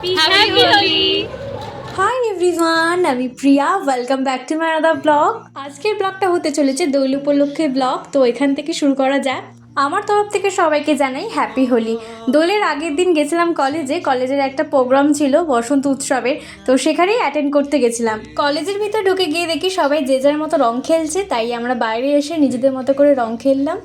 Happy Holi! Hi everyone, আমি Priya. Welcome back to my other blog. আজকের ব্লগটা হতে চলেছে দোল উপলক্ষে ব্লগ, তো এখান থেকে শুরু করা যাক। আমার তরফ থেকে সবাইকে জানাই হ্যাপি হোলি। দোলের আগের দিন গেছিলাম কলেজের একটা প্রোগ্রাম ছিল বসন্ত উৎসবের, তো সেখানেই অ্যাটেন্ড করতে গেছিলাম। কলেজের ভিতর ঢুকে গিয়ে দেখি সবাই যে যার মতো রং খেলছে, তাই আমরা বাইরে এসে নিজেদের মতো করে রং খেললাম।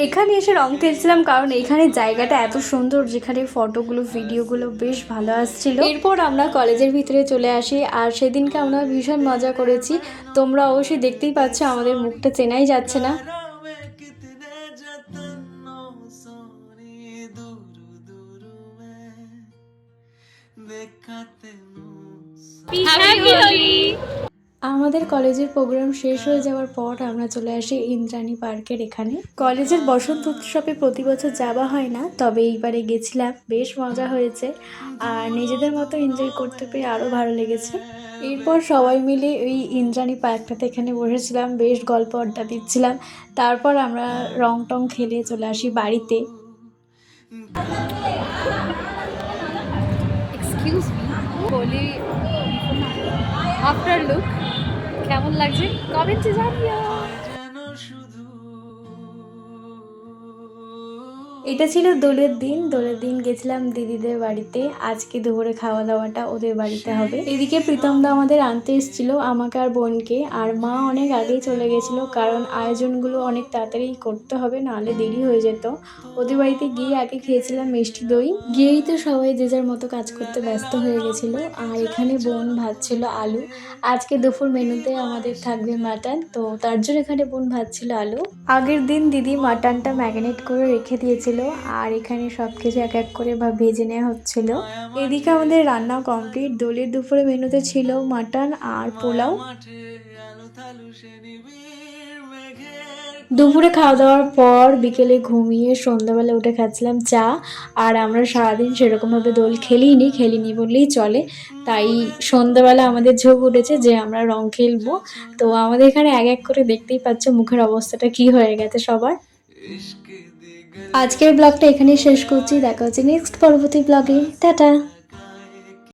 এখানে এসে রং খেলছিলাম কারণ এখানে জায়গাটা এত সুন্দর, যেখানে ফটোগুলো ভিডিওগুলো বেশ ভালো আসছিল। এরপর আমরা কলেজের ভিতরে চলে আসি, আর সেদিনকে আমরা ভীষণ মজা করেছি। তোমরা অবশ্যই দেখতেই পাচ্ছ আমাদের মুখটা চেনাই যাচ্ছে না। Happy Holi! আমাদের কলেজের প্রোগ্রাম শেষ হয়ে যাওয়ার পর আমরা চলে আসি ইন্দ্রাণী পার্কের এখানে। কলেজের বসন্ত উৎসবে প্রতি বছর যাওয়া হয় না, তবে এইবারে গেছিলাম, বেশ মজা হয়েছে আর নিজেদের মতো এনজয় করতে পেরে আরও ভালো লেগেছে। এরপর সবাই মিলে ওই ইন্দ্রাণী পার্কটাতে এখানে বসেছিলাম, বেশ গল্প আড্ডা দিচ্ছিলাম। তারপর আমরা রং টং খেলে চলে আসি বাড়িতে। Excuse me, Holi after look কেমন লাগছে কমেন্টে জানিও। এটা ছিল দোলের দিন গেছিলাম দিদিদের বাড়িতে। আজকে দুপুরে খাওয়া দাওয়াটা ওদের বাড়িতে হবে। এদিকে প্রীতমদা আমাদের আনতে এসেছিল আমাকে আর বোনকে, আর মা অনেক আগেই চলে গেছিল কারণ আয়োজনগুলো অনেক তাড়াতাড়ি করতে হবে, নাহলে দেরি হয়ে যেত। ওদের বাড়িতে গিয়ে আগে খেয়েছিলাম মিষ্টি দই। গিয়েই তো সবাই যে যার মতো কাজ করতে ব্যস্ত হয়ে গেছিলো। আর এখানে বোন ভাজছিল আলু। আজকে দুপুর মেনুতে আমাদের থাকবে মাটন, তো তার জন্য এখানে বোন ভাজছিল আলু। আগের দিন দিদি মাটনটা ম্যারিনেট করে রেখে দিয়েছিল, আর এখানে সব কিছু এক এক করে ভেজে নেওয়া হচ্ছিল। এদিকে আমাদের রান্না কমপ্লিট। দোলের দুপুরে মেনুতে ছিল মাটন আর পোলাও। দুপুরে খাওয়া দাওয়ার পর বিকেলে ঘুমিয়ে সন্ধ্যাবেলা উঠে খাচ্ছিলাম চা। আর আমরা সারাদিন সেরকমভাবে দোল খেলিনি বললেই চলে, তাই সন্ধ্যাবেলা আমাদের ঝোঁক উঠেছে যে আমরা রং খেলবো। তো আমাদের এখানে এক এক করে দেখতেই পাচ্ছ মুখের অবস্থাটা কি হয়ে গেছে সবার। আজকের ব্লগটা এখানেই শেষ করছি, দেখা হচ্ছে নেক্সট পরবর্তী ব্লগে। টাটা।